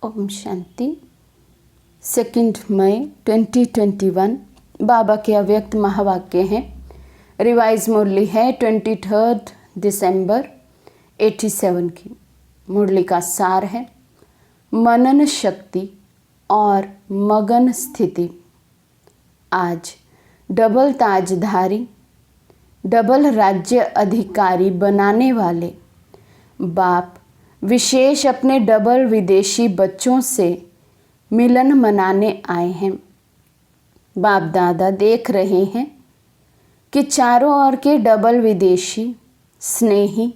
ओम शांति। 2 मई 2021 बाबा के अव्यक्त महावाक्य हैं। रिवाइज मुरली है 23 दिसंबर 87 की। मुरली का सार है मनन शक्ति और मगन स्थिति। आज डबल ताजधारी, डबल राज्य अधिकारी बनाने वाले बाप विशेष अपने डबल विदेशी बच्चों से मिलन मनाने आए हैं। बाप दादा देख रहे हैं कि चारों ओर के डबल विदेशी स्नेही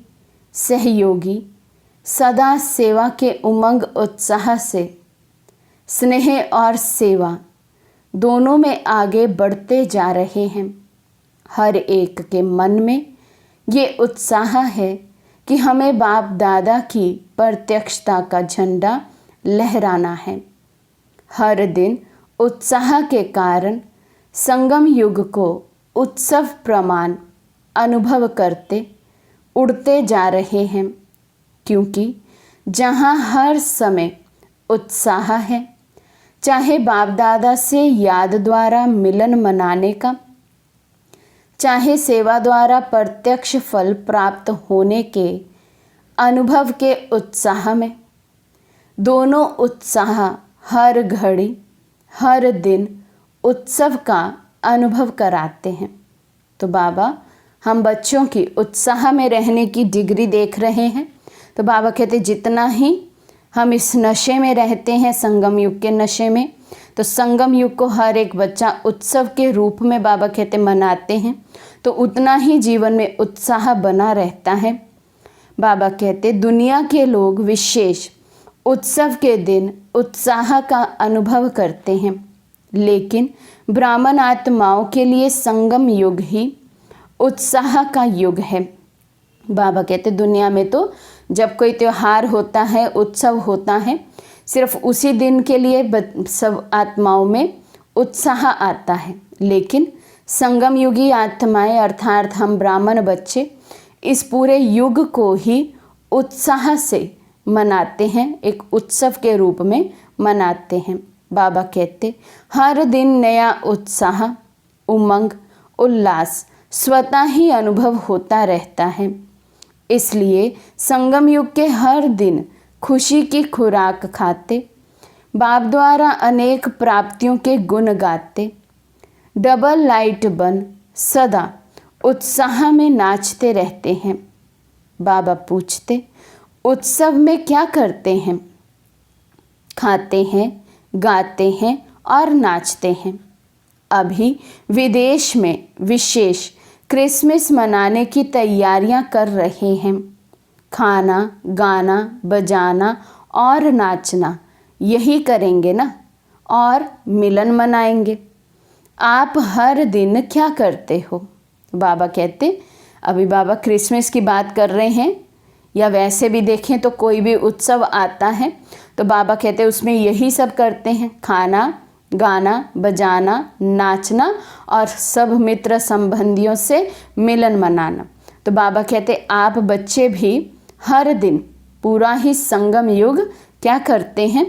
सहयोगी सदा सेवा के उमंग उत्साह से स्नेह और सेवा दोनों में आगे बढ़ते जा रहे हैं। हर एक के मन में ये उत्साह है कि हमें बाप दादा की प्रत्यक्षता का झंडा लहराना है। हर दिन उत्साह के कारण संगम युग को उत्सव प्रमाण अनुभव करते उड़ते जा रहे हैं, क्योंकि जहाँ हर समय उत्साह है, चाहे बाप दादा से याद द्वारा मिलन मनाने का, चाहे सेवा द्वारा प्रत्यक्ष फल प्राप्त होने के अनुभव के उत्साह में, दोनों उत्साह हर घड़ी हर दिन उत्सव का अनुभव कराते हैं। तो बाबा हम बच्चों की उत्साह में रहने की डिग्री देख रहे हैं। तो बाबा कहते जितना ही हम इस नशे में रहते हैं, संगम युग के नशे में, तो संगम युग को हर एक बच्चा उत्सव के रूप में बाबा कहते मनाते हैं, तो उतना ही जीवन में उत्साह बना रहता है। बाबा कहते दुनिया के लोग विशेष उत्सव के दिन उत्साह का अनुभव करते हैं, लेकिन ब्राह्मण आत्माओं के लिए संगम युग ही उत्साह का युग है। बाबा कहते दुनिया में तो जब कोई त्यौहार होता है, उत्सव होता है, सिर्फ उसी दिन के लिए सब आत्माओं में उत्साह आता है, लेकिन संगम युगी आत्माएं अर्थात हम ब्राह्मण बच्चे इस पूरे युग को ही उत्साह से मनाते हैं, एक उत्सव के रूप में मनाते हैं। बाबा कहते हर दिन नया उत्साह उमंग उल्लास स्वतः ही अनुभव होता रहता है। इसलिए संगम युग के हर दिन खुशी की खुराक खाते, बाप द्वारा अनेक प्राप्तियों के गुण गाते, डबल लाइट बन सदा उत्साह में नाचते रहते हैं। बाबा पूछते उत्सव में क्या करते हैं? खाते हैं, गाते हैं और नाचते हैं। अभी विदेश में विशेष क्रिसमस मनाने की तैयारियां कर रहे हैं। खाना गाना बजाना और नाचना यही करेंगे ना, और मिलन मनाएंगे। आप हर दिन क्या करते हो? बाबा कहते अभी बाबा क्रिसमस की बात कर रहे हैं, या वैसे भी देखें तो कोई भी उत्सव आता है तो बाबा कहते उसमें यही सब करते हैं, खाना गाना बजाना नाचना और सब मित्र संबंधियों से मिलन मनाना। तो बाबा कहते आप बच्चे भी हर दिन पूरा ही संगम युग क्या करते हैं?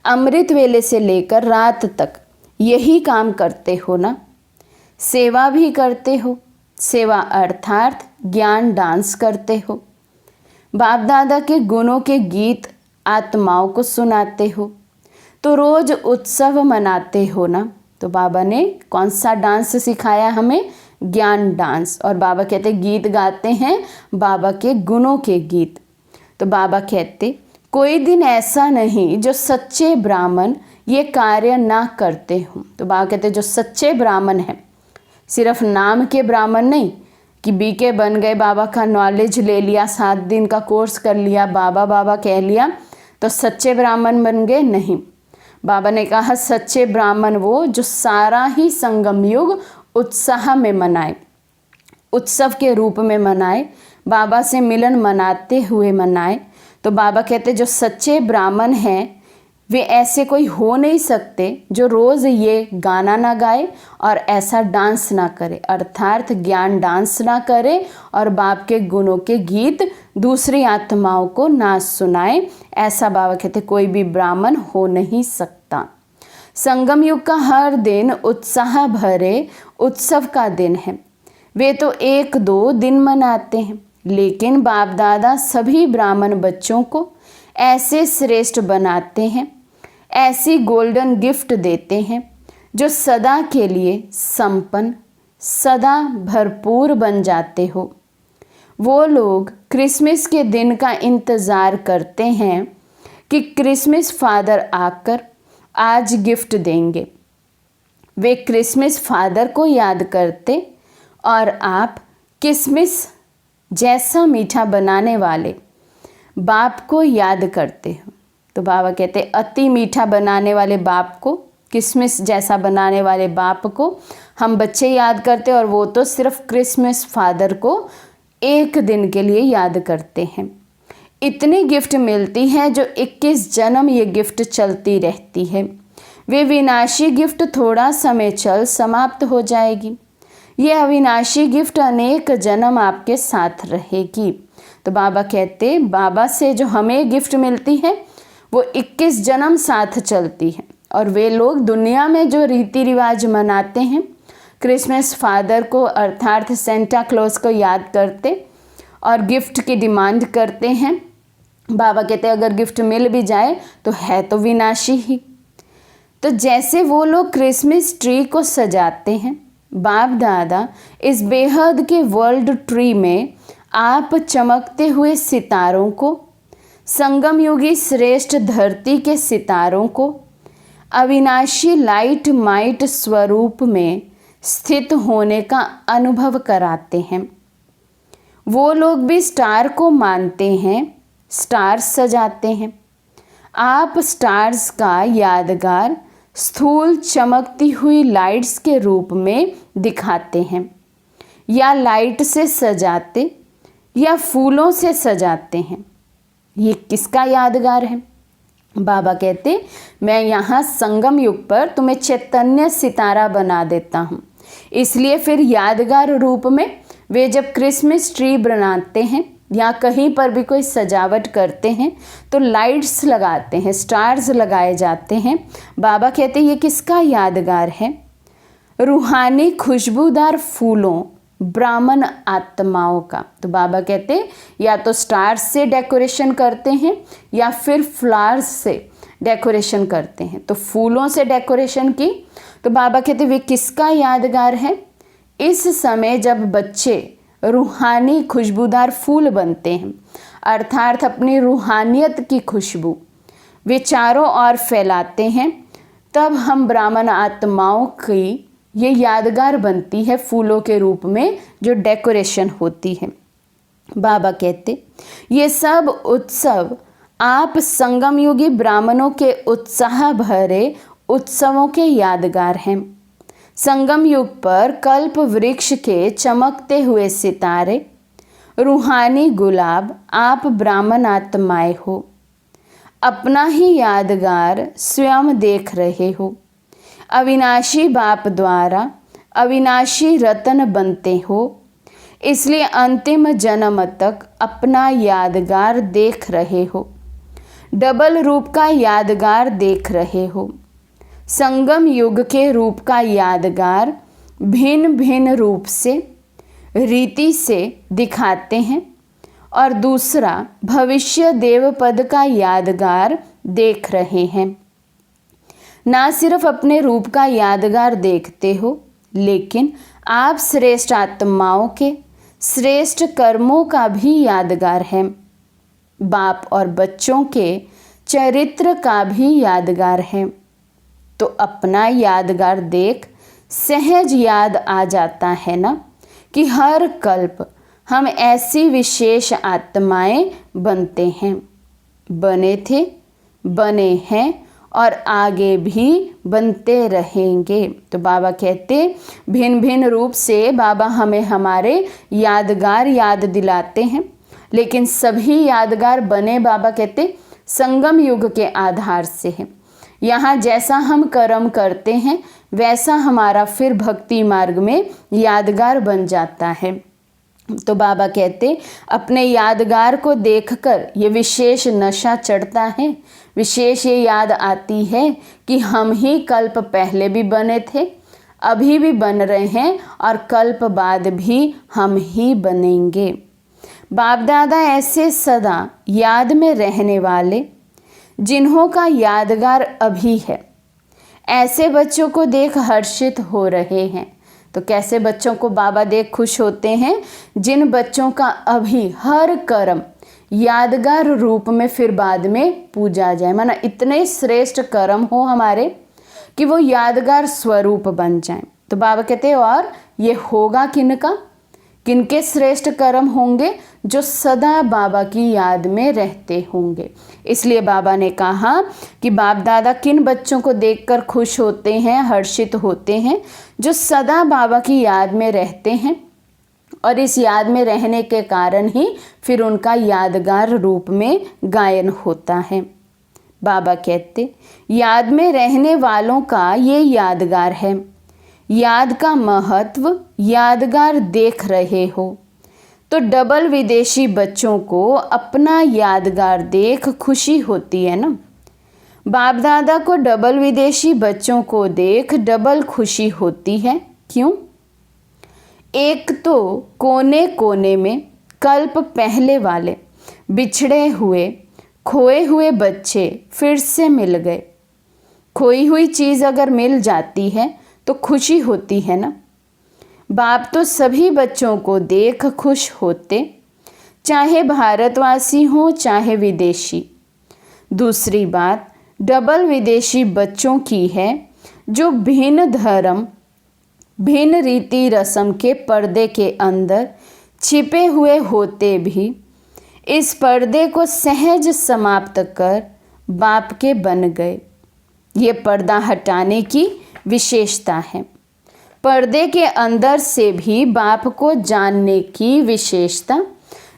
अमृत वेले से लेकर रात तक यही काम करते हो ना। सेवा भी करते हो, सेवा अर्थात ज्ञान डांस करते हो, बाप दादा के गुणों के गीत आत्माओं को सुनाते हो, तो रोज उत्सव मनाते हो ना। तो बाबा ने कौन सा डांस सिखाया हमें? ज्ञान डांस। और बाबा कहते गीत गाते हैं बाबा के गुणों के गीत। तो बाबा कहते कोई दिन ऐसा नहीं जो सच्चे ब्राह्मण ये कार्य ना करते हों। तो बाबा कहते जो सच्चे ब्राह्मण हैं, सिर्फ नाम के ब्राह्मण नहीं कि बीके बन गए, बाबा का नॉलेज ले लिया, 7 दिन का कोर्स कर लिया, बाबा बाबा कह लिया तो सच्चे ब्राह्मण बन गए, नहीं। बाबा ने कहा सच्चे ब्राह्मण वो जो सारा ही संगम युग उत्साह में मनाए, उत्सव के रूप में मनाए, बाबा से मिलन मनाते हुए मनाए। तो बाबा कहते जो सच्चे ब्राह्मण हैं वे ऐसे कोई हो नहीं सकते जो रोज़ ये गाना ना गाए और ऐसा डांस ना करे, अर्थात ज्ञान डांस ना करे और बाप के गुणों के गीत दूसरी आत्माओं को ना सुनाए। ऐसा बाबा कहते कोई भी ब्राह्मण हो नहीं सकता। संगम युग का हर दिन उत्साह भरे उत्सव का दिन है। वे तो 1-2 दिन मनाते हैं, लेकिन बाप दादा सभी ब्राह्मण बच्चों को ऐसे श्रेष्ठ बनाते हैं, ऐसी गोल्डन गिफ्ट देते हैं जो सदा के लिए संपन्न, सदा भरपूर बन जाते हो। वो लोग क्रिसमस के दिन का इंतज़ार करते हैं कि क्रिसमस फादर आकर आज गिफ्ट देंगे। वे क्रिसमस फादर को याद करते और आप क्रिसमस जैसा मीठा बनाने वाले बाप को याद करते हो। तो बाबा कहते अति मीठा बनाने वाले बाप को, क्रिसमस जैसा बनाने वाले बाप को हम बच्चे याद करते और वो तो सिर्फ क्रिसमस फादर को 1 दिन के लिए याद करते हैं। इतनी गिफ्ट मिलती है जो 21 जन्म ये गिफ्ट चलती रहती है। वे विनाशी गिफ्ट थोड़ा समय चल समाप्त हो जाएगी। ये अविनाशी गिफ्ट अनेक जन्म आपके साथ रहेगी। तो बाबा कहते बाबा से जो हमें गिफ्ट मिलती है वो 21 जन्म साथ चलती है। और वे लोग दुनिया में जो रीति रिवाज मनाते हैं, क्रिसमस फादर को अर्थात सेंटा क्लॉज को याद करते और गिफ्ट की डिमांड करते हैं। बाबा कहते अगर गिफ्ट मिल भी जाए तो है तो विनाशी ही। तो जैसे वो लोग क्रिसमस ट्री को सजाते हैं, बाप दादा इस बेहद के वर्ल्ड ट्री में आप चमकते हुए सितारों को, संगम युगी श्रेष्ठ धरती के सितारों को अविनाशी लाइट माइट स्वरूप में स्थित होने का अनुभव कराते हैं। वो लोग भी स्टार को मानते हैं, स्टार्स सजाते हैं। आप स्टार्स का यादगार स्थूल चमकती हुई लाइट्स के रूप में दिखाते हैं, या लाइट से सजाते या फूलों से सजाते हैं। ये किसका यादगार है? बाबा कहते मैं यहाँ संगम युग पर तुम्हें चैतन्य सितारा बना देता हूँ। इसलिए फिर यादगार रूप में वे जब क्रिसमस ट्री बनाते हैं या कहीं पर भी कोई सजावट करते हैं तो लाइट्स लगाते हैं, स्टार्स लगाए जाते हैं। बाबा कहते ये किसका यादगार है? रूहानी खुशबूदार फूलों ब्राह्मण आत्माओं का। तो बाबा कहते या तो स्टार्स से डेकोरेशन करते हैं या फिर फ्लावर्स से डेकोरेशन करते हैं। तो फूलों से डेकोरेशन की तो बाबा कहते वे किसका यादगार है? इस समय जब बच्चे रूहानी खुशबूदार फूल बनते हैं, अर्थात अपनी रूहानियत की खुशबू वे चारों ओर फैलाते हैं, तब हम ब्राह्मण आत्माओं की ये यादगार बनती है फूलों के रूप में जो डेकोरेशन होती है। बाबा कहते ये सब उत्सव आप संगम युगी ब्राह्मणों के उत्साह भरे उत्सवों के यादगार हैं। संगम युग पर कल्प वृक्ष के चमकते हुए सितारे, रूहानी गुलाब आप ब्राह्मण आत्माएं हो। अपना ही यादगार स्वयं देख रहे हो। अविनाशी बाप द्वारा अविनाशी रत्न बनते हो, इसलिए अंतिम जन्म तक अपना यादगार देख रहे हो। डबल रूप का यादगार देख रहे हो। संगम युग के रूप का यादगार भिन्न भिन्न रूप से रीति से दिखाते हैं और दूसरा भविष्य देव पद का यादगार देख रहे हैं। ना सिर्फ अपने रूप का यादगार देखते हो, लेकिन आप श्रेष्ठ आत्माओं के श्रेष्ठ कर्मों का भी यादगार है। बाप और बच्चों के चरित्र का भी यादगार है। तो अपना यादगार देख सहज याद आ जाता है ना कि हर कल्प हम ऐसी विशेष आत्माएं बनते हैं, बने थे, बने हैं और आगे भी बनते रहेंगे। तो बाबा कहते भिन्न भिन्न रूप से बाबा हमें हमारे यादगार याद दिलाते हैं, लेकिन सभी यादगार बने बाबा कहते संगम युग के आधार से हैं। यहाँ जैसा हम कर्म करते हैं वैसा हमारा फिर भक्ति मार्ग में यादगार बन जाता है। तो बाबा कहते अपने यादगार को देखकर ये विशेष नशा चढ़ता है, विशेष ये याद आती है कि हम ही कल्प पहले भी बने थे, अभी भी बन रहे हैं और कल्प बाद भी हम ही बनेंगे। बाप दादा ऐसे सदा याद में रहने वाले जिन्हों का यादगार अभी है, ऐसे बच्चों को देख हर्षित हो रहे हैं। तो कैसे बच्चों को बाबा देख खुश होते हैं? जिन बच्चों का अभी हर कर्म यादगार रूप में फिर बाद में पूजा जाए, माना इतने श्रेष्ठ कर्म हो हमारे कि वो यादगार स्वरूप बन जाएं। तो बाबा कहते हैं और ये होगा किनका, किनके श्रेष्ठ कर्म होंगे? जो सदा बाबा की याद में रहते होंगे। इसलिए बाबा ने कहा कि बाप दादा किन बच्चों को देखकर खुश होते हैं, हर्षित होते हैं? जो सदा बाबा की याद में रहते हैं और इस याद में रहने के कारण ही फिर उनका यादगार रूप में गायन होता है। बाबा कहते याद में रहने वालों का ये यादगार है। याद का महत्व यादगार देख रहे हो तो डबल विदेशी बच्चों को अपना यादगार देख खुशी होती है ना। बाप दादा को डबल विदेशी बच्चों को देख डबल खुशी होती है। क्यों? एक तो कोने कोने में कल्प पहले वाले बिछड़े हुए खोए हुए बच्चे फिर से मिल गए। खोई हुई चीज़ अगर मिल जाती है तो खुशी होती है ना। बाप तो सभी बच्चों को देख खुश होते, चाहे भारतवासी हो चाहे विदेशी। दूसरी बात डबल विदेशी बच्चों की है जो भिन्न धर्म भिन्न रीति रस्म के पर्दे के अंदर छिपे हुए होते भी इस पर्दे को सहज समाप्त कर बाप के बन गए। ये पर्दा हटाने की विशेषता है। पर्दे के अंदर से भी बाप को जानने की विशेषता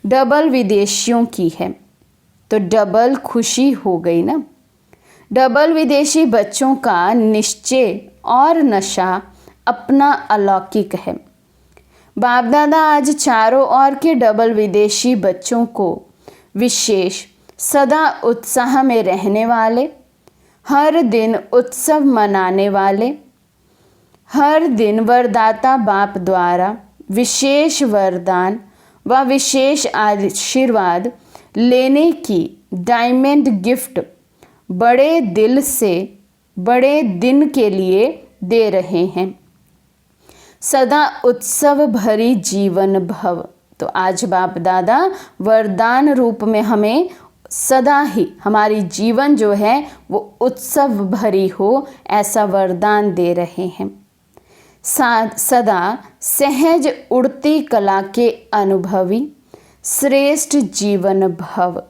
डबल विदेशियों की है। तो डबल खुशी हो गई ना। डबल विदेशी बच्चों का निश्चय और नशा अपना अलौकिक है। बाप दादा आज चारों ओर के डबल विदेशी बच्चों को विशेष सदा उत्साह में रहने वाले, हर दिन उत्सव मनाने वाले, हर दिन वरदाता बाप द्वारा विशेष वरदान व विशेष आशीर्वाद लेने की डायमंड गिफ्ट बड़े दिल से बड़े दिन के लिए दे रहे हैं। सदा उत्सव भरी जीवन भव। तो आज बाप दादा वरदान रूप में हमें सदा ही हमारी जीवन जो है वो उत्सव भरी हो, ऐसा वरदान दे रहे हैं। सदा सहज उड़ती कला के अनुभवी श्रेष्ठ जीवन भव।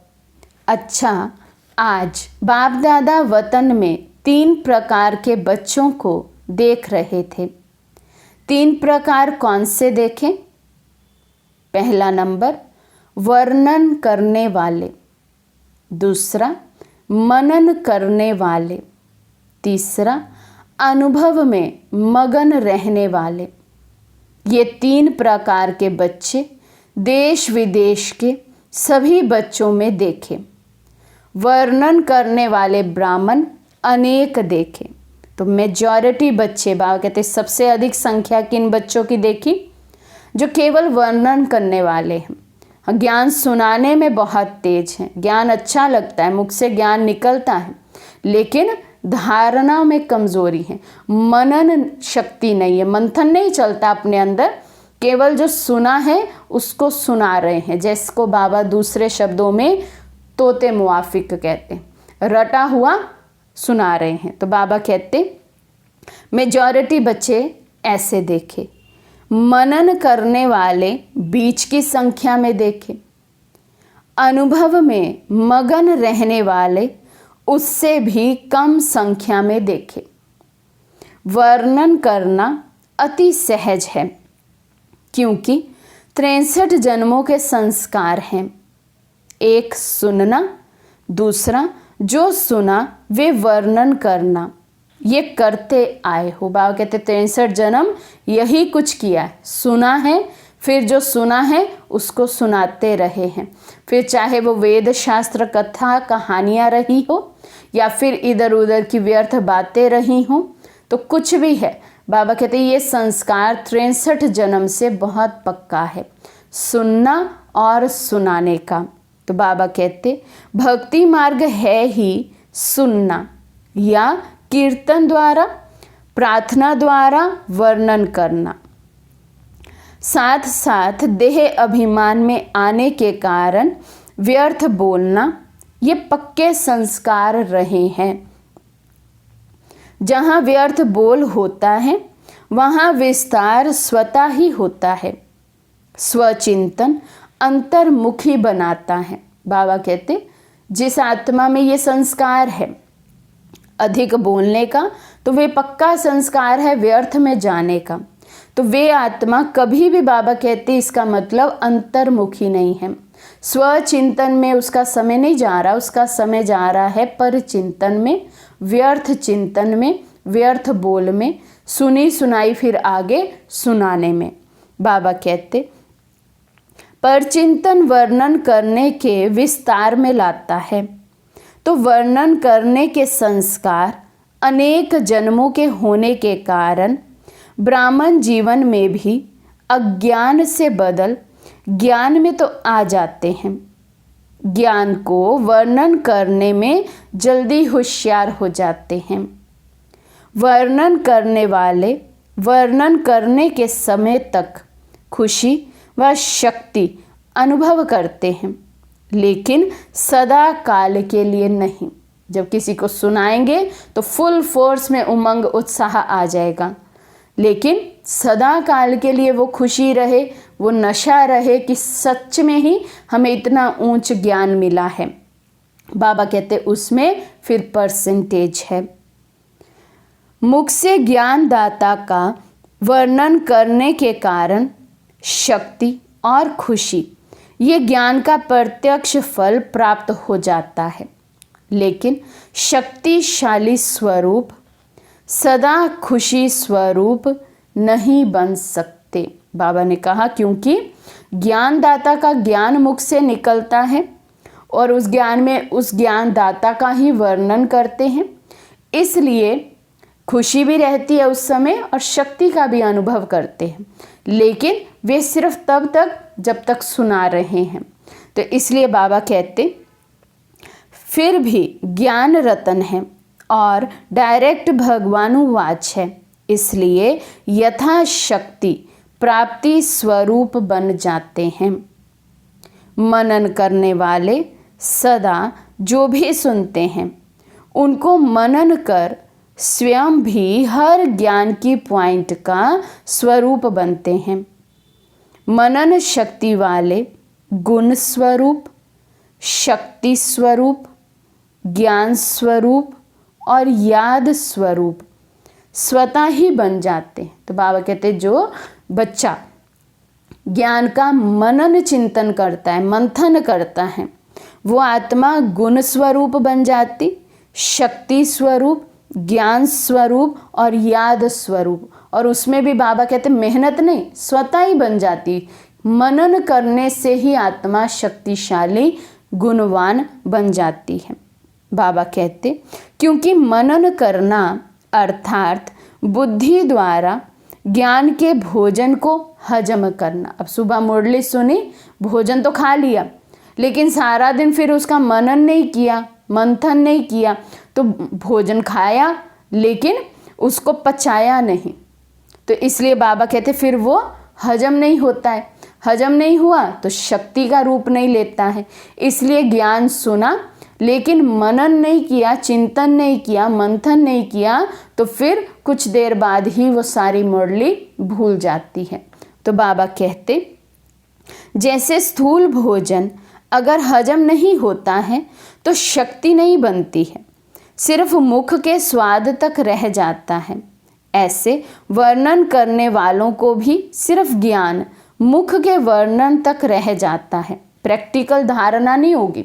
अच्छा, आज बाप दादा वतन में 3 प्रकार के बच्चों को देख रहे थे। 3 प्रकार कौन से देखें? पहला नंबर वर्णन करने वाले, दूसरा मनन करने वाले, तीसरा अनुभव में मगन रहने वाले। ये 3 प्रकार के बच्चे देश विदेश के सभी बच्चों में देखे। वर्णन करने वाले ब्राह्मण अनेक देखे। तो मेजॉरिटी बच्चे, बाबा कहते सबसे अधिक संख्या किन बच्चों की देखी? जो केवल वर्णन करने वाले हैं। ज्ञान सुनाने में बहुत तेज हैं, ज्ञान अच्छा लगता है, मुख से ज्ञान निकलता है, लेकिन धारणा में कमजोरी है, मनन शक्ति नहीं है, मंथन नहीं चलता अपने अंदर, केवल जो सुना है उसको सुना रहे हैं, जिसको बाबा दूसरे शब्दों में तोते मुआफिक कहते हैं, रटा हुआ सुना रहे हैं। तो बाबा कहते मेजॉरिटी बच्चे ऐसे देखे। मनन करने वाले बीच की संख्या में देखे। अनुभव में मगन रहने वाले उससे भी कम संख्या में देखे। वर्णन करना अति सहज है, क्योंकि 63 जन्मों के संस्कार हैं। एक सुनना, दूसरा जो सुना वे वर्णन करना, ये करते आए हो। बाबा कहते 63 जन्म यही कुछ किया है, सुना है, फिर जो सुना है उसको सुनाते रहे हैं। फिर चाहे वो वेद शास्त्र कथा कहानियाँ रही हो या फिर इधर उधर की व्यर्थ बातें रही हों, तो कुछ भी है, बाबा कहते ये संस्कार 63 जन्म से बहुत पक्का है, सुनना और सुनाने का। तो बाबा कहते भक्ति मार्ग है ही सुनना या कीर्तन द्वारा, प्रार्थना द्वारा वर्णन करना। साथ साथ देह अभिमान में आने के कारण व्यर्थ बोलना, ये पक्के संस्कार रहे हैं। जहाँ व्यर्थ बोल होता है वहाँ विस्तार स्वतः ही होता है। स्वचिंतन अंतर्मुखी बनाता है। बाबा कहते जिस आत्मा में ये संस्कार है अधिक बोलने का, तो वे पक्का संस्कार है व्यर्थ में जाने का, तो वे आत्मा कभी भी, बाबा कहते इसका मतलब अंतर्मुखी नहीं है। स्वचिंतन में उसका समय नहीं जा रहा, उसका समय जा रहा है पर चिंतन में, व्यर्थ चिंतन में, व्यर्थ बोल में, सुनी सुनाई फिर आगे सुनाने में। बाबा कहते पर चिंतन वर्णन करने के विस्तार में लाता है। तो वर्णन करने के संस्कार अनेक जन्मों के होने के कारण ब्राह्मण जीवन में भी अज्ञान से बदल ज्ञान में तो आ जाते हैं। ज्ञान को वर्णन करने में जल्दी होशियार हो जाते हैं। वर्णन करने वाले वर्णन करने के समय तक खुशी व शक्ति अनुभव करते हैं, लेकिन सदा काल के लिए नहीं। जब किसी को सुनाएंगे तो फुल फोर्स में उमंग उत्साह आ जाएगा, लेकिन सदा काल के लिए वो खुशी रहे, वो नशा रहे कि सच में ही हमें इतना ऊंच ज्ञान मिला है। बाबा कहते उसमें फिर परसेंटेज है। मुख से ज्ञानदाता का वर्णन करने के कारण शक्ति और खुशी, ये ज्ञान का प्रत्यक्ष फल प्राप्त हो जाता है, लेकिन शक्तिशाली स्वरूप सदा खुशी स्वरूप नहीं बन सकते। बाबा ने कहा क्योंकि ज्ञानदाता का ज्ञान मुख से निकलता है और उस ज्ञान में उस ज्ञानदाता का ही वर्णन करते हैं, इसलिए खुशी भी रहती है उस समय और शक्ति का भी अनुभव करते हैं, लेकिन वे सिर्फ तब तक जब तक सुना रहे हैं। तो इसलिए बाबा कहते फिर भी ज्ञान रतन है और डायरेक्ट भगवानुवाच है, इसलिए यथाशक्ति प्राप्ति स्वरूप बन जाते हैं। मनन करने वाले सदा जो भी सुनते हैं उनको मनन कर स्वयं भी हर ज्ञान की पॉइंट का स्वरूप बनते हैं। मनन शक्ति वाले गुण स्वरूप, शक्ति स्वरूप, ज्ञान स्वरूप और याद स्वरूप स्वतः ही बन जाते हैं। तो बाबा कहते जो बच्चा ज्ञान का मनन चिंतन करता है, मंथन करता है, वो आत्मा गुण स्वरूप बन जाती, शक्ति स्वरूप, ज्ञान स्वरूप और याद स्वरूप। और उसमें भी बाबा कहते मेहनत नहीं, स्वतः ही बन जाती। मनन करने से ही आत्मा शक्तिशाली गुणवान बन जाती है। बाबा कहते क्योंकि मनन करना अर्थात बुद्धि द्वारा ज्ञान के भोजन को हजम करना। अब सुबह मुरली सुनी, भोजन तो खा लिया, लेकिन सारा दिन फिर उसका मनन नहीं किया, मंथन नहीं किया, तो भोजन खाया लेकिन उसको पचाया नहीं। तो इसलिए बाबा कहते फिर वो हजम नहीं होता है, हजम नहीं हुआ तो शक्ति का रूप नहीं लेता है। इसलिए ज्ञान सुना लेकिन मनन नहीं किया, चिंतन नहीं किया, मंथन नहीं किया, तो फिर कुछ देर बाद ही वो सारी मुरली भूल जाती है। तो बाबा कहते जैसे स्थूल भोजन अगर हजम नहीं होता है तो शक्ति नहीं बनती है, सिर्फ मुख के स्वाद तक रह जाता है। ऐसे वर्णन करने वालों को भी सिर्फ ज्ञान मुख के वर्णन तक रह जाता है, प्रैक्टिकल धारणा नहीं होगी।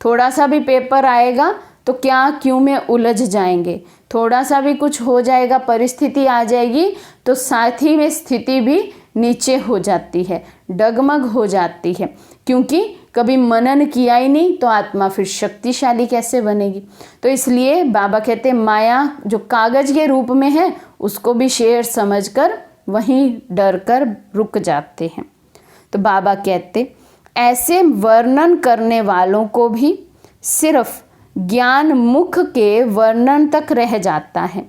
थोड़ा सा भी पेपर आएगा तो क्या क्यों में उलझ जाएंगे। थोड़ा सा भी कुछ हो जाएगा, परिस्थिति आ जाएगी तो साथ ही में स्थिति भी नीचे हो जाती है, डगमग हो जाती है, क्योंकि कभी मनन किया ही नहीं तो आत्मा फिर शक्तिशाली कैसे बनेगी। तो इसलिए बाबा कहते माया जो कागज के रूप में है उसको भी शेर समझकर वहीं डर कर रुक जाते हैं। तो बाबा कहते ऐसे वर्णन करने वालों को भी सिर्फ ज्ञान मुख के वर्णन तक रह जाता है,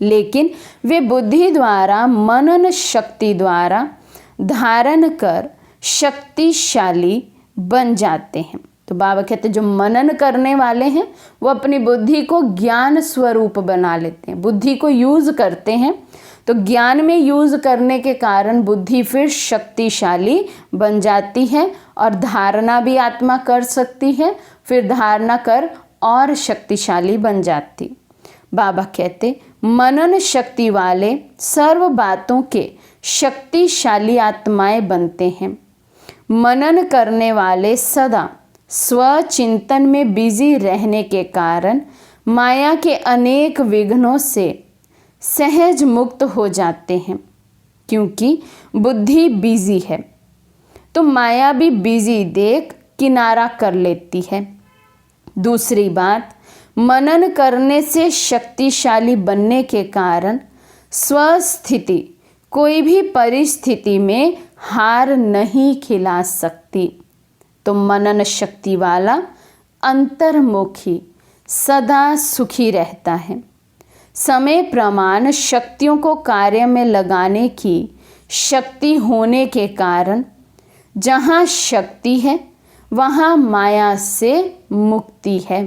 लेकिन वे बुद्धि द्वारा मनन शक्ति द्वारा धारण कर शक्तिशाली बन जाते हैं। तो बाबा कहते जो मनन करने वाले हैं वो अपनी बुद्धि को ज्ञान स्वरूप बना लेते हैं, बुद्धि को यूज करते हैं। तो ज्ञान में यूज करने के कारण बुद्धि फिर शक्तिशाली बन जाती है और धारणा भी आत्मा कर सकती है, फिर धारणा कर और शक्तिशाली बन जाती। बाबा कहते मनन शक्ति वाले सर्व बातों के शक्तिशाली आत्माएं बनते हैं। मनन करने वाले सदा स्वचिंतन में बिजी रहने के कारण माया के अनेक विघ्नों से सहज मुक्त हो जाते हैं, क्योंकि बुद्धि बिजी है तो माया भी बिजी देख किनारा कर लेती है। दूसरी बात, मनन करने से शक्तिशाली बनने के कारण स्वस्थिति कोई भी परिस्थिति में हार नहीं खिला सकती। तो मनन शक्ति वाला अंतर्मुखी सदा सुखी रहता है। समय प्रमाण शक्तियों को कार्य में लगाने की शक्ति होने के कारण जहाँ शक्ति है वहाँ माया से मुक्ति है।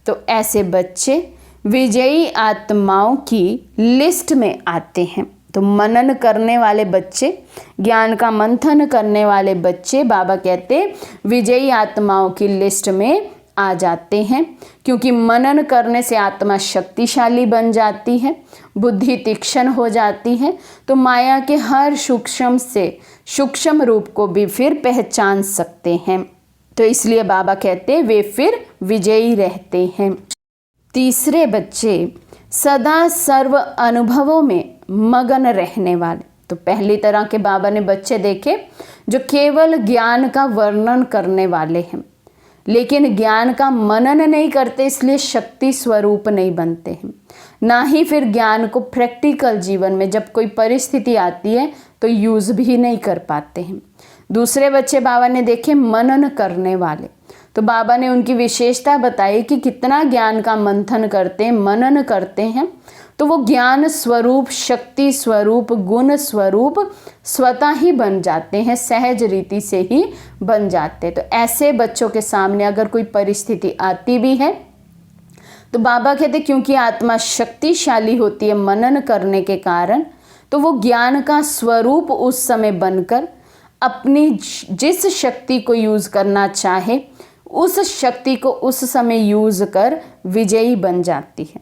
तो ऐसे बच्चे विजयी आत्माओं की लिस्ट में आते हैं। तो मनन करने वाले बच्चे, ज्ञान का मंथन करने वाले बच्चे बाबा कहते विजयी आत्माओं की लिस्ट में आ जाते हैं, क्योंकि मनन करने से आत्मा शक्तिशाली बन जाती है, बुद्धि तीक्ष्ण हो जाती है, तो माया के हर सूक्ष्म से सूक्ष्म रूप को भी फिर पहचान सकते हैं। तो इसलिए बाबा कहते वे फिर विजयी रहते हैं। तीसरे बच्चे सदा सर्व अनुभवों में मगन रहने वाले। तो पहली तरह के बाबा ने बच्चे देखे जो केवल ज्ञान का वर्णन करने वाले हैं, लेकिन ज्ञान का मनन नहीं करते, इसलिए शक्ति स्वरूप नहीं बनते हैं, ना ही फिर ज्ञान को प्रैक्टिकल जीवन में जब कोई परिस्थिति आती है तो यूज़ भी नहीं कर पाते हैं। दूसरे बच्चे बाबा ने देखे मनन करने वाले। तो बाबा ने उनकी विशेषता बताई कि कितना ज्ञान का मंथन करते हैं, मनन करते हैं, तो वो ज्ञान स्वरूप, शक्ति स्वरूप, गुण स्वरूप स्वतः ही बन जाते हैं, सहज रीति से ही बन जाते हैं। तो ऐसे बच्चों के सामने अगर कोई परिस्थिति आती भी है तो बाबा कहते क्योंकि आत्मा शक्तिशाली होती है मनन करने के कारण, तो वो ज्ञान का स्वरूप उस समय बनकर अपनी जिस शक्ति को यूज़ करना चाहे उस शक्ति को उस समय यूज़ कर विजयी बन जाती है।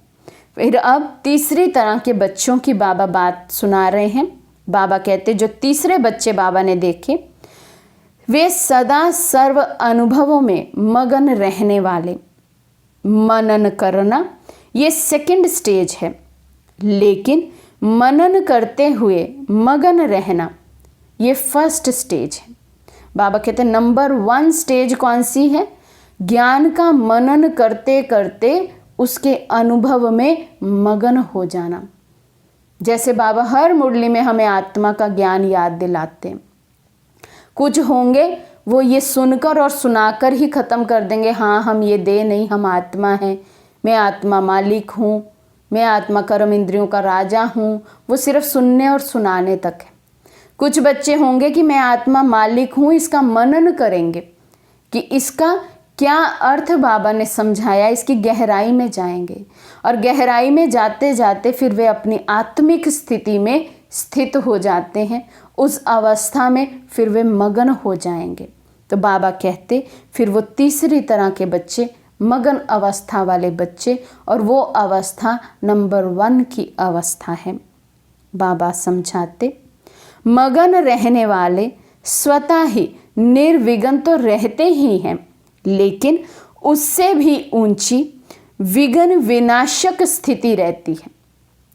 फिर अब तीसरी तरह के बच्चों की बाबा बात सुना रहे हैं। बाबा कहते जो तीसरे बच्चे बाबा ने देखे वे सदा सर्व अनुभवों में मगन रहने वाले। मनन करना ये सेकंड स्टेज है, लेकिन मनन करते हुए मगन रहना ये फर्स्ट स्टेज है। बाबा कहते नंबर 1 स्टेज कौन सी है? ज्ञान का मनन करते करते उसके अनुभव में मगन हो जाना। जैसे बाबा हर मुरली में हमें आत्मा का ज्ञान याद दिलाते हैं। कुछ होंगे वो ये सुनकर और सुनाकर ही ख़त्म कर देंगे, हाँ हम ये दे नहीं, हम आत्मा हैं, मैं आत्मा मालिक हूँ, मैं आत्मा कर्म इंद्रियों का राजा हूँ। वो सिर्फ सुनने और सुनाने तक है। कुछ बच्चे होंगे कि मैं आत्मा मालिक हूँ, इसका मनन करेंगे कि इसका क्या अर्थ बाबा ने समझाया, इसकी गहराई में जाएंगे और गहराई में जाते जाते फिर वे अपनी आत्मिक स्थिति में स्थित हो जाते हैं। उस अवस्था में फिर वे मगन हो जाएंगे। तो बाबा कहते फिर वो तीसरी तरह के बच्चे मगन अवस्था वाले बच्चे, और वो अवस्था नंबर 1 की अवस्था है। बाबा समझाते मगन रहने वाले स्वतः ही निर्विघ्न तो रहते ही हैं, लेकिन उससे भी ऊंची विघ्न विनाशक स्थिति रहती है।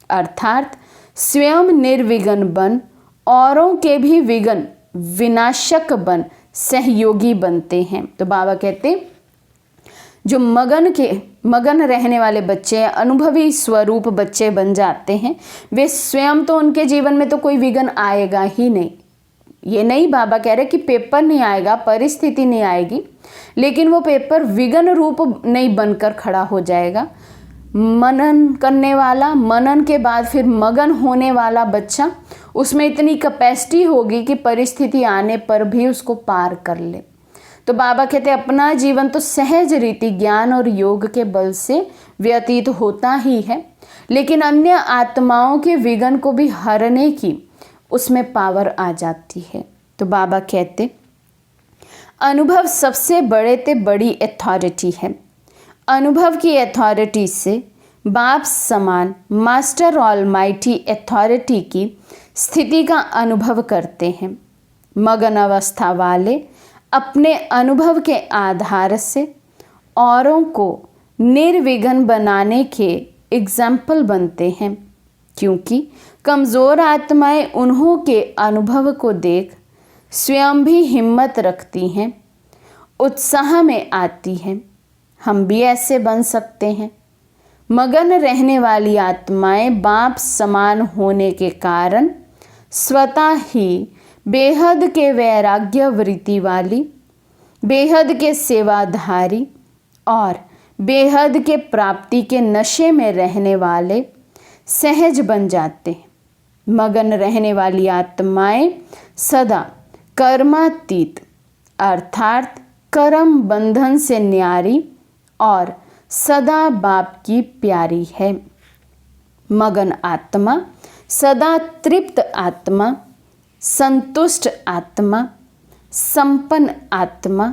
अर्थात स्वयं निर्विघ्न बन औरों के भी विघ्न विनाशक बन सहयोगी बनते हैं। तो बाबा कहते जो मगन रहने वाले बच्चे, अनुभवी स्वरूप बच्चे बन जाते हैं, वे स्वयं तो उनके जीवन में तो कोई विघ्न आएगा ही नहीं। ये नहीं बाबा कह रहे कि पेपर नहीं आएगा, परिस्थिति नहीं आएगी, लेकिन वो पेपर विघ्न रूप नहीं बनकर खड़ा हो जाएगा। मनन करने वाला, मनन के बाद फिर मगन होने वाला बच्चा, उसमें इतनी कैपेसिटी होगी कि परिस्थिति आने पर भी उसको पार कर ले। तो बाबा कहते अपना जीवन तो सहज रीति ज्ञान और योग के बल से व्यतीत होता ही है, लेकिन अन्य आत्माओं के विघ्न को भी हरने की उसमें पावर आ जाती है। तो बाबा कहते अनुभव सबसे बड़े ते बड़ी अथॉरिटी है। अनुभव की अथॉरिटी से बाप समान मास्टर ऑलमाइटी अथॉरिटी की स्थिति का अनुभव करते हैं। मगन अवस्था वाले अपने अनुभव के आधार से औरों को निर्विघ्न बनाने के एग्जाम्पल बनते हैं, क्योंकि कमज़ोर आत्माएं उन्हों के अनुभव को देख स्वयं भी हिम्मत रखती हैं, उत्साह में आती हैं। हम भी ऐसे बन सकते हैं। मगन रहने वाली आत्माएं बाप समान होने के कारण स्वतः ही बेहद के वैराग्य वृत्ति वाली, बेहद के सेवाधारी और बेहद के प्राप्ति के नशे में रहने वाले सहज बन जाते हैं। मगन रहने वाली आत्माएं सदा कर्मातीत अर्थात कर्म बंधन से न्यारी और सदा बाप की प्यारी है। मगन आत्मा सदा तृप्त आत्मा, संतुष्ट आत्मा, संपन्न आत्मा,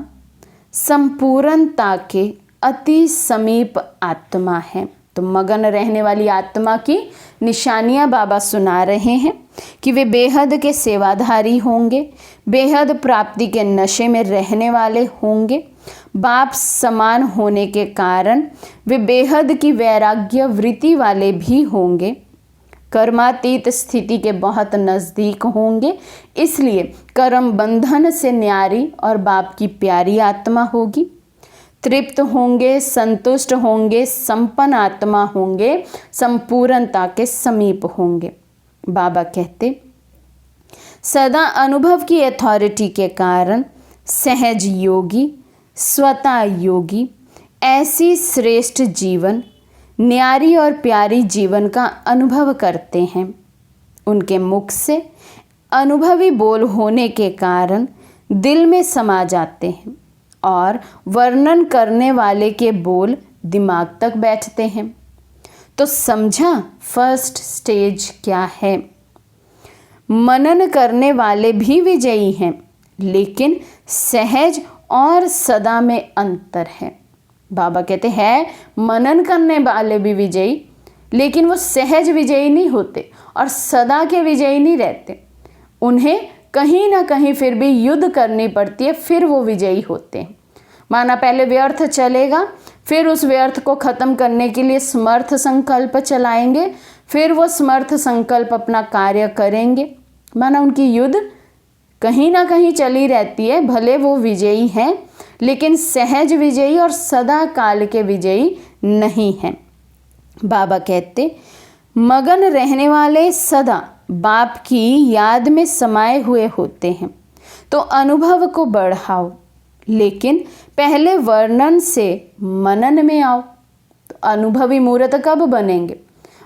संपूर्णता के अति समीप आत्मा है। तो मगन रहने वाली आत्मा की निशानियां बाबा सुना रहे हैं कि वे बेहद के सेवाधारी होंगे, बेहद प्राप्ति के नशे में रहने वाले होंगे, बाप समान होने के कारण वे बेहद की वैराग्य वृत्ति वाले भी होंगे, कर्मातीत स्थिति के बहुत नज़दीक होंगे, इसलिए कर्म बंधन से न्यारी और बाप की प्यारी आत्मा होगी। तृप्त होंगे, संतुष्ट होंगे, संपन्न आत्मा होंगे, संपूर्णता के समीप होंगे। बाबा कहते सदा अनुभव की अथॉरिटी के कारण सहज योगी, स्वतः योगी ऐसी श्रेष्ठ जीवन, न्यारी और प्यारी जीवन का अनुभव करते हैं। उनके मुख से अनुभवी बोल होने के कारण दिल में समा जाते हैं और वर्णन करने वाले के बोल दिमाग तक बैठते हैं। तो समझा फर्स्ट स्टेज क्या है। मनन करने वाले भी विजयी हैं, लेकिन सहज और सदा में अंतर है। बाबा कहते हैं मनन करने वाले भी विजयी, लेकिन वो सहज विजयी नहीं होते और सदा के विजयी नहीं रहते। उन्हें कहीं ना कहीं फिर भी युद्ध करनी पड़ती है, फिर वो विजयी होते हैं। माना पहले व्यर्थ चलेगा, फिर उस व्यर्थ को ख़त्म करने के लिए समर्थ संकल्प चलाएंगे, फिर वो समर्थ संकल्प अपना कार्य करेंगे। माना उनकी युद्ध कहीं ना कहीं चली रहती है, भले वो विजयी हैं, लेकिन सहज विजयी और सदा काल के विजयी नहीं हैं। बाबा कहते मगन रहने वाले सदा बाप की याद में समाये हुए होते हैं। तो अनुभव को बढ़ाओ, लेकिन पहले वर्णन से मनन में आओ। तो अनुभवी मूर्त कब बनेंगे?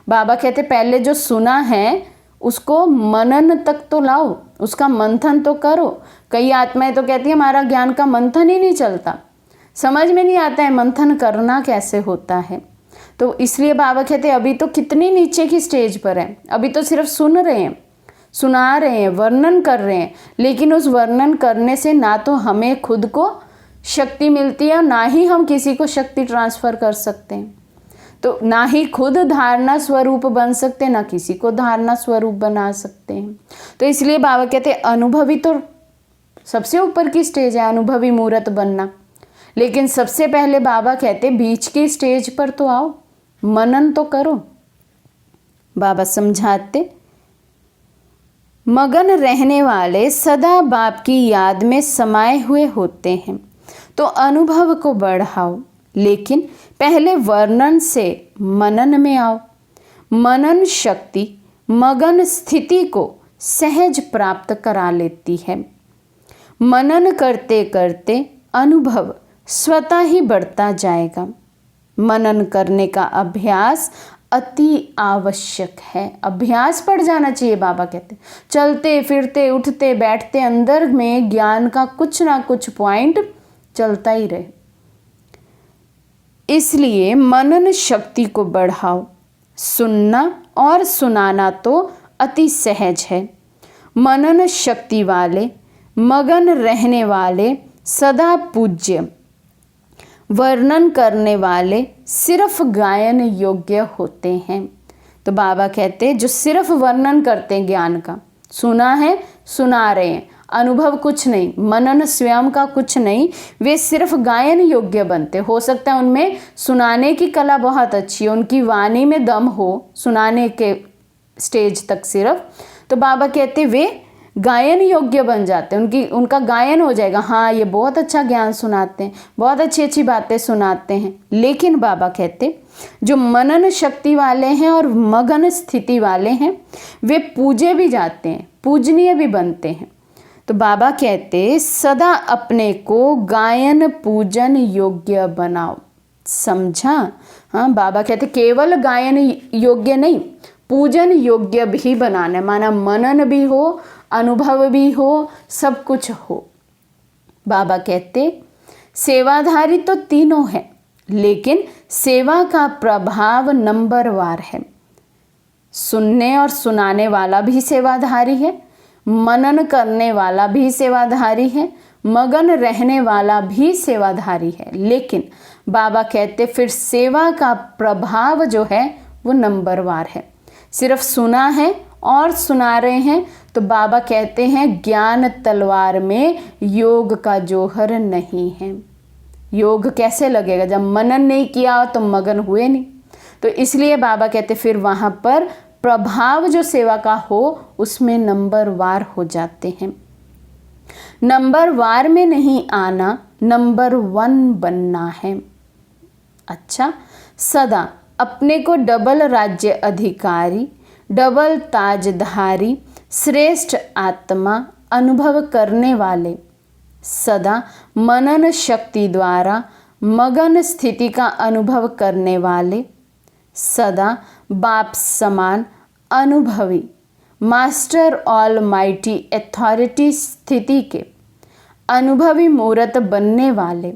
बाबा कहते पहले जो सुना है उसको मनन तक तो लाओ, उसका मंथन तो करो। कई आत्माएं तो कहती है हमारा ज्ञान का मंथन ही नहीं चलता, समझ में नहीं आता है मंथन करना कैसे होता है। तो इसलिए बाबा कहते अभी तो कितनी नीचे की स्टेज पर है, अभी तो सिर्फ सुन रहे हैं, सुना रहे हैं, वर्णन कर रहे हैं, लेकिन उस वर्णन करने से ना तो हमें खुद को शक्ति मिलती है, ना ही हम किसी को शक्ति ट्रांसफ़र कर सकते हैं। तो ना ही खुद धारणा स्वरूप बन सकते, ना किसी को धारणा स्वरूप बना सकते हैं। तो इसलिए बाबा कहते हैं अनुभवी तो सबसे ऊपर की स्टेज है, अनुभवी मूर्त बनना। लेकिन सबसे पहले बाबा कहते बीच की स्टेज पर तो आओ, मनन तो करो। बाबा समझाते, मगन रहने वाले सदा बाप की याद में समाये हुए होते हैं, तो अनुभव को बढ़ाओ, लेकिन पहले वर्णन से मनन में आओ। मनन शक्ति मगन स्थिति को सहज प्राप्त करा लेती है। मनन करते करते अनुभव स्वतः ही बढ़ता जाएगा। मनन करने का अभ्यास अति आवश्यक है। अभ्यास पड़ जाना चाहिए। बाबा कहते चलते फिरते उठते बैठते अंदर में ज्ञान का कुछ ना कुछ पॉइंट चलता ही रहे। इसलिए मनन शक्ति को बढ़ाओ। सुनना और सुनाना तो अति सहज है। मनन शक्ति वाले मगन रहने वाले सदा पूज्य, वर्णन करने वाले सिर्फ गायन योग्य होते हैं। तो बाबा कहते हैं जो सिर्फ वर्णन करते हैं ज्ञान का, सुना है सुना रहे हैं, अनुभव कुछ नहीं, मनन स्वयं का कुछ नहीं, वे सिर्फ गायन योग्य बनते। हो सकता है उनमें सुनाने की कला बहुत अच्छी है, उनकी वाणी में दम हो सुनाने के स्टेज तक सिर्फ, तो बाबा कहते वे गायन योग्य बन जाते हैं। उनका गायन हो जाएगा, हाँ ये बहुत अच्छा ज्ञान सुनाते हैं, बहुत अच्छी अच्छी बातें सुनाते हैं। लेकिन बाबा कहते जो मनन शक्ति वाले हैं और मगन स्थिति वाले हैं, वे पूजे भी जाते हैं, पूजनीय भी बनते हैं। तो बाबा कहते सदा अपने को गायन पूजन योग्य बनाओ। समझा? हाँ, बाबा कहते केवल गायन योग्य नहीं, पूजन योग्य भी बनाना है। माना मनन भी हो, अनुभव भी हो, सब कुछ हो। बाबा कहते सेवाधारी तो तीनों हैं, लेकिन सेवा का प्रभाव नंबरवार है। सुनने और सुनाने वाला भी सेवाधारी है, मनन करने वाला भी सेवाधारी है, मगन रहने वाला भी सेवाधारी है। लेकिन बाबा कहते फिर सेवा का प्रभाव जो है वो नंबरवार है। सिर्फ सुना है और सुना रहे हैं तो बाबा कहते हैं ज्ञान तलवार में योग का जोहर नहीं है। योग कैसे लगेगा जब मनन नहीं किया तो मगन हुए नहीं। तो इसलिए बाबा कहते फिर वहाँ पर प्रभाव जो सेवा का हो उसमें नंबरवार हो जाते हैं। नंबरवार में नहीं आना, नंबर 1 बनना है। अच्छा, सदा अपने को डबल राज्य अधिकारी, डबल ताजधारी, श्रेष्ठ आत्मा अनुभव करने वाले, सदा मनन शक्ति द्वारा मगन स्थिति का अनुभव करने वाले, सदा बाप समान अनुभवी मास्टर ऑल माइटी अथॉरिटी स्थिति के अनुभवी मूर्त बनने वाले,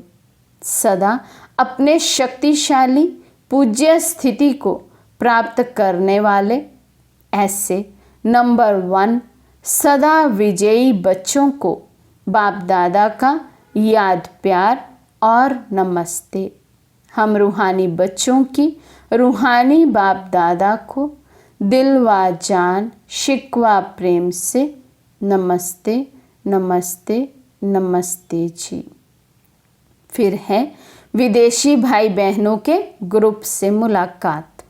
सदा अपने शक्तिशाली पूज्य स्थिति को प्राप्त करने वाले, ऐसे नंबर 1 सदा विजयी बच्चों को बाप दादा का याद प्यार और नमस्ते। हम रूहानी बच्चों की रूहानी बाप दादा को दिल व जान शिकवा प्रेम से नमस्ते नमस्ते नमस्ते जी। फिर है विदेशी भाई बहनों के ग्रुप से मुलाकात।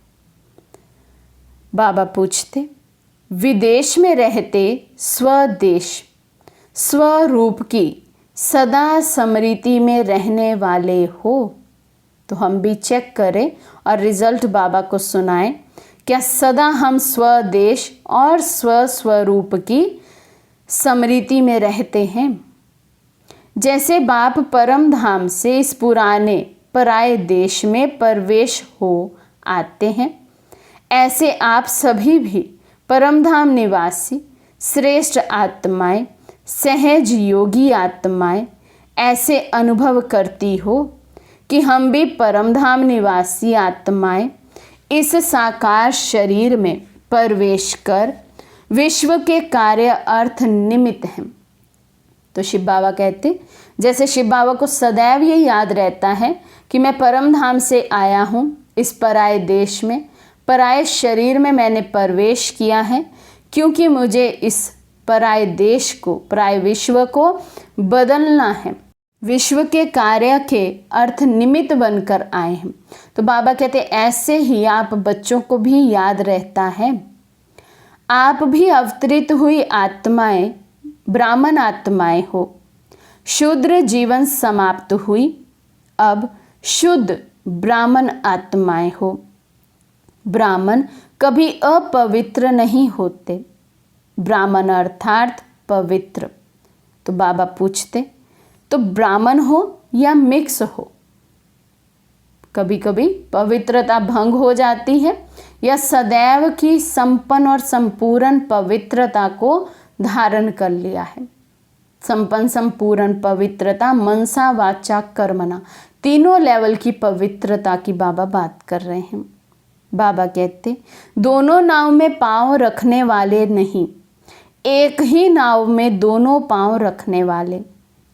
बाबा पूछते विदेश में रहते स्वदेश स्वरूप की सदा स्मृति में रहने वाले हो, तो हम भी चेक करें और रिजल्ट बाबा को सुनाएं। क्या सदा हम स्वदेश और स्वस्वरूप की स्मृति में रहते हैं? जैसे बाप परम धाम से इस पुराने पराये देश में प्रवेश हो आते हैं, ऐसे आप सभी भी परम धाम निवासी श्रेष्ठ आत्माएं, सहज योगी आत्माएं ऐसे अनुभव करती हो कि हम भी परम धाम निवासी आत्माएं इस साकार शरीर में प्रवेश कर विश्व के कार्य अर्थ निमित्त हैं। तो शिव बाबा कहते जैसे शिव बाबा को सदैव ये याद रहता है कि मैं परम धाम से आया हूँ, इस पराये देश में पराये शरीर में मैंने प्रवेश किया है, क्योंकि मुझे इस पराये देश को पराये विश्व को बदलना है, विश्व के कार्य के अर्थ निमित्त बनकर आए हैं। तो बाबा कहते ऐसे ही आप बच्चों को भी याद रहता है, आप भी अवतरित हुई आत्माएं ब्राह्मण आत्माएं हो। शूद्र जीवन समाप्त हुई, अब शुद्ध ब्राह्मण आत्माएं हो। ब्राह्मण कभी अपवित्र नहीं होते, ब्राह्मण अर्थात पवित्र। तो बाबा पूछते तो ब्राह्मण हो या मिक्स हो? कभी कभी पवित्रता भंग हो जाती है या सदैव की संपन्न और संपूर्ण पवित्रता को धारण कर लिया है। संपन्न संपूर्ण पवित्रता मनसा वाचा कर्मणा, तीनों लेवल की पवित्रता की बाबा बात कर रहे हैं। बाबा कहते दोनों नाव में पांव रखने वाले नहीं, एक ही नाव में दोनों पांव रखने वाले।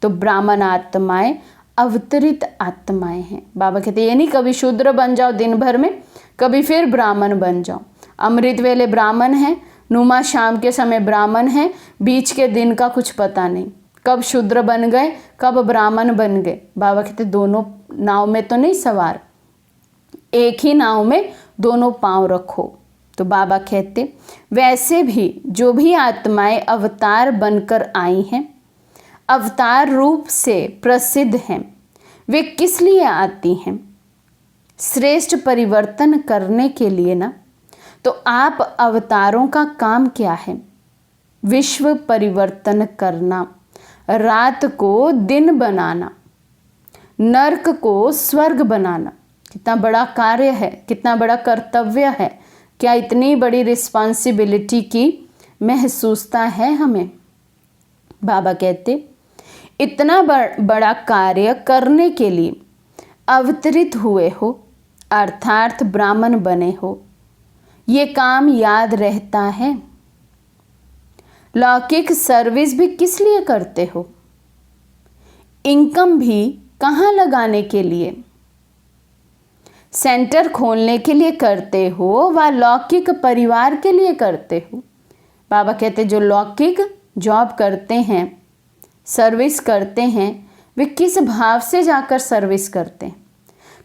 तो ब्राह्मण आत्माएं अवतरित आत्माएं हैं। बाबा कहते ये नहीं कभी शूद्र बन जाओ दिन भर में, कभी फिर ब्राह्मण बन जाओ। अमृत वेले ब्राह्मण हैं, नुमा शाम के समय ब्राह्मण हैं, बीच के दिन का कुछ पता नहीं, कब शूद्र बन गए कब ब्राह्मण बन गए। बाबा कहते दोनों नाव में तो नहीं सवार, एक ही नाव में दोनों पांव रखो। तो बाबा कहते वैसे भी जो भी आत्माएं अवतार बनकर आई हैं, अवतार रूप से प्रसिद्ध हैं, वे किस लिए आती हैं? श्रेष्ठ परिवर्तन करने के लिए ना। तो आप अवतारों का काम क्या है? विश्व परिवर्तन करना, रात को दिन बनाना, नरक को स्वर्ग बनाना। कितना बड़ा कार्य है, कितना बड़ा कर्तव्य है। क्या इतनी बड़ी रिस्पॉन्सिबिलिटी की महसूसता है हमें? बाबा कहते इतना बड़ा कार्य करने के लिए अवतरित हुए हो, अर्थात ब्राह्मण बने हो। ये काम याद रहता है? लौकिक सर्विस भी किस लिए करते हो? इनकम भी कहाँ लगाने के लिए? सेंटर खोलने के लिए करते हो व लौकिक परिवार के लिए करते हो? बाबा कहते जो लौकिक जॉब करते हैं, सर्विस करते हैं, वे किस भाव से जाकर सर्विस करते हैं?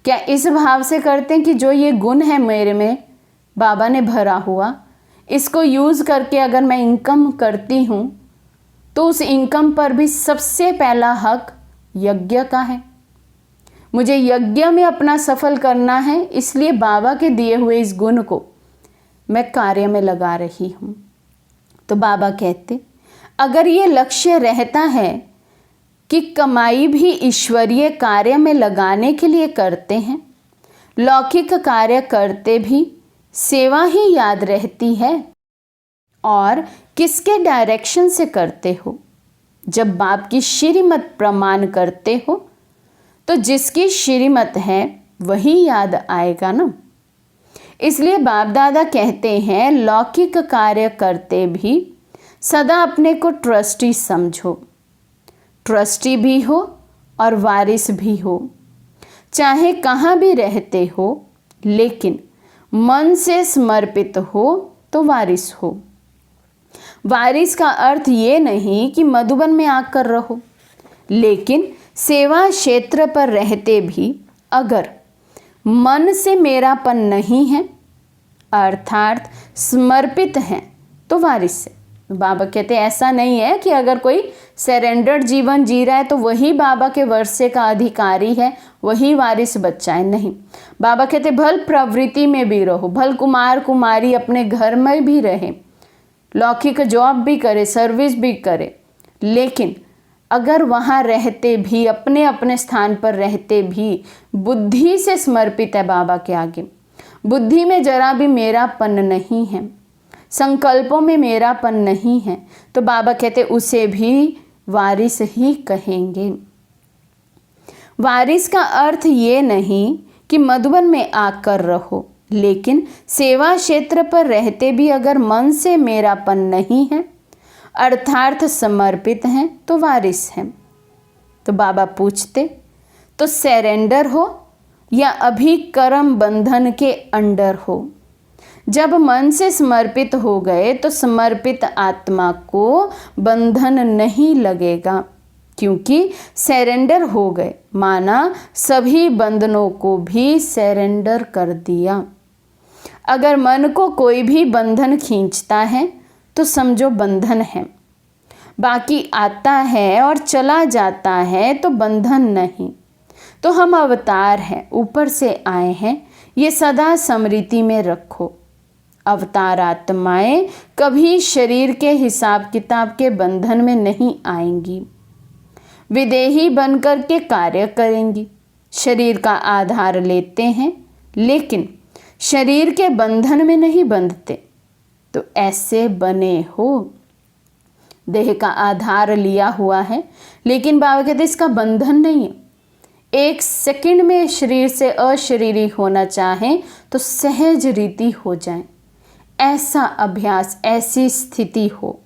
क्या इस भाव से करते हैं कि जो ये गुण है मेरे में बाबा ने भरा हुआ, इसको यूज़ करके अगर मैं इनकम करती हूँ तो उस इनकम पर भी सबसे पहला हक यज्ञ का है, मुझे यज्ञ में अपना सफल करना है, इसलिए बाबा के दिए हुए इस गुण को मैं कार्य में लगा रही हूँ। तो बाबा कहते अगर ये लक्ष्य रहता है कि कमाई भी ईश्वरीय कार्य में लगाने के लिए करते हैं, लौकिक कार्य करते भी सेवा ही याद रहती है, और किसके डायरेक्शन से करते हो? जब बाप की श्रीमत प्रमाण करते हो तो जिसकी श्रीमत है वही याद आएगा ना। इसलिए बाप दादा कहते हैं लौकिक कार्य करते भी सदा अपने को ट्रस्टी समझो, ट्रस्टी भी हो और वारिस भी हो, चाहे कहाँ भी रहते हो, लेकिन मन से समर्पित हो तो वारिस हो। वारिस का अर्थ ये नहीं कि मधुबन में आकर रहो, लेकिन सेवा क्षेत्र पर रहते भी अगर मन से मेरापन नहीं है, अर्थात समर्पित हैं, तो वारिस है। बाबा कहते ऐसा नहीं है कि अगर कोई सरेंडर्ड जीवन जी रहा है तो वही बाबा के वर्षे का अधिकारी है, वही वारिस बच्चा है। नहीं, बाबा कहते भल प्रवृत्ति में भी रहो, भल कुमार कुमारी अपने घर में भी रहे, लौकिक जॉब भी करे, सर्विस भी करे, लेकिन अगर वहाँ रहते भी, अपने अपने स्थान पर रहते भी बुद्धि से समर्पित है बाबा के आगे, बुद्धि में जरा भी मेरापन नहीं है, संकल्पों में मेरापन नहीं है, तो बाबा कहते उसे भी वारिस ही कहेंगे। वारिस का अर्थ ये नहीं कि मधुबन में आकर रहो, लेकिन सेवा क्षेत्र पर रहते भी अगर मन से मेरापन नहीं है, अर्थात समर्पित हैं, तो वारिस हैं। तो बाबा पूछते तो सरेंडर हो या अभी कर्म बंधन के अंडर हो? जब मन से समर्पित हो गए तो समर्पित आत्मा को बंधन नहीं लगेगा, क्योंकि सरेंडर हो गए, माना सभी बंधनों को भी सरेंडर कर दिया। अगर मन को कोई भी बंधन खींचता है तो समझो बंधन है, बाकी आता है और चला जाता है तो बंधन नहीं। तो हम अवतार हैं, ऊपर से आए हैं, ये सदा स्मृति में रखो। अवतार आत्माएं कभी शरीर के हिसाब किताब के बंधन में नहीं आएंगी, विदेही बनकर के कार्य करेंगी, शरीर का आधार लेते हैं लेकिन शरीर के बंधन में नहीं बंधते। तो ऐसे बने हो, देह का आधार लिया हुआ है लेकिन बाबा कहते इसका बंधन नहीं है। एक सेकंड में शरीर से अशरीरी होना चाहें तो सहज रीति हो जाए, ऐसा अभ्यास, ऐसी स्थिति हो।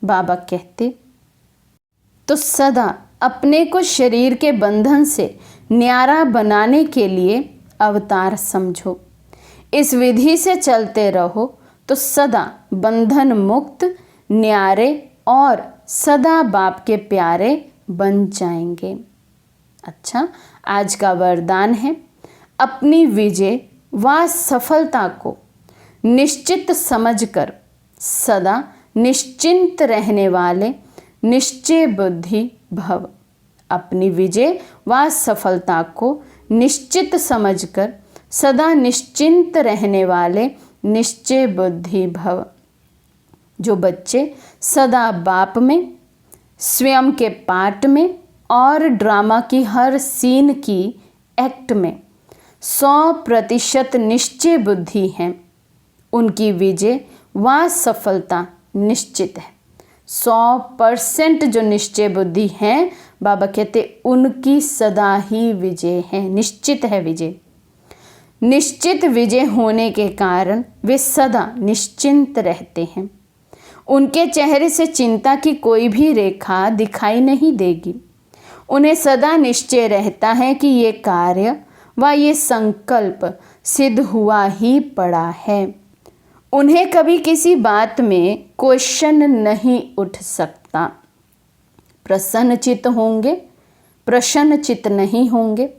बाबा कहते तो सदा अपने को शरीर के बंधन से न्यारा बनाने के लिए अवतार समझो। इस विधि से चलते रहो तो सदा बंधन मुक्त, न्यारे और सदा बाप के प्यारे बन जाएंगे। अच्छा, आज का वरदान है, अपनी विजय व सफलता को निश्चित समझकर सदा निश्चिंत रहने वाले निश्चय बुद्धि भव। अपनी विजय व सफलता को निश्चित समझकर सदा निश्चिंत रहने वाले निश्चय बुद्धि भव। जो बच्चे सदा बाप में, स्वयं के पाठ में और ड्रामा की हर सीन की एक्ट में 100% निश्चय बुद्धि हैं, उनकी विजय व सफलता निश्चित है। 100% जो निश्चय बुद्धि हैं, बाबा कहते उनकी सदा ही विजय है, निश्चित है विजय। निश्चित विजय होने के कारण वे सदा निश्चिंत रहते हैं। उनके चेहरे से चिंता की कोई भी रेखा दिखाई नहीं देगी। उन्हें सदा निश्चय रहता है कि ये कार्य व ये संकल्प सिद्ध हुआ ही पड़ा है। उन्हें कभी किसी बात में क्वेश्चन नहीं उठ सकता। प्रसन्नचित्त होंगे, प्रसन्नचित्त नहीं होंगे,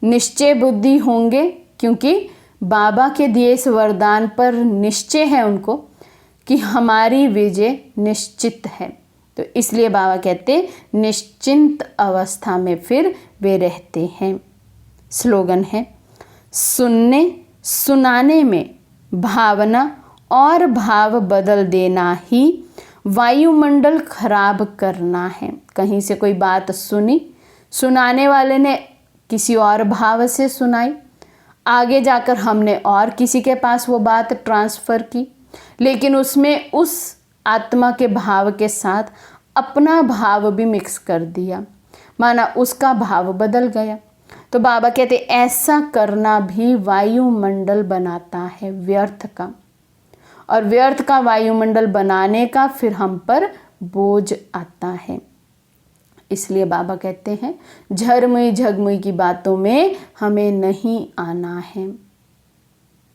निश्चय बुद्धि होंगे, क्योंकि बाबा के दिए इस वरदान पर निश्चय है उनको कि हमारी विजय निश्चित है। तो इसलिए बाबा कहते निश्चिंत अवस्था में फिर वे रहते हैं। स्लोगन है, सुनने सुनाने में भावना और भाव बदल देना ही वायुमंडल खराब करना है। कहीं से कोई बात सुनी, सुनाने वाले ने किसी और भाव से सुनाई, आगे जाकर हमने और किसी के पास वो बात ट्रांसफ़र की, लेकिन उसमें उस आत्मा के भाव के साथ अपना भाव भी मिक्स कर दिया, माना उसका भाव बदल गया। तो बाबा कहते ऐसा करना भी वायुमंडल बनाता है व्यर्थ का, और व्यर्थ का वायुमंडल बनाने का फिर हम पर बोझ आता है। इसलिए बाबा कहते हैं झरमुई झगमुई की बातों में हमें नहीं आना है।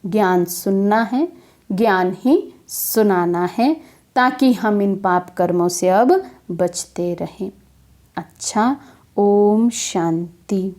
ज्ञान सुनना है, ज्ञान ही सुनाना है, ताकि हम इन पाप कर्मों से अब बचते रहें। अच्छा, ओम शांति।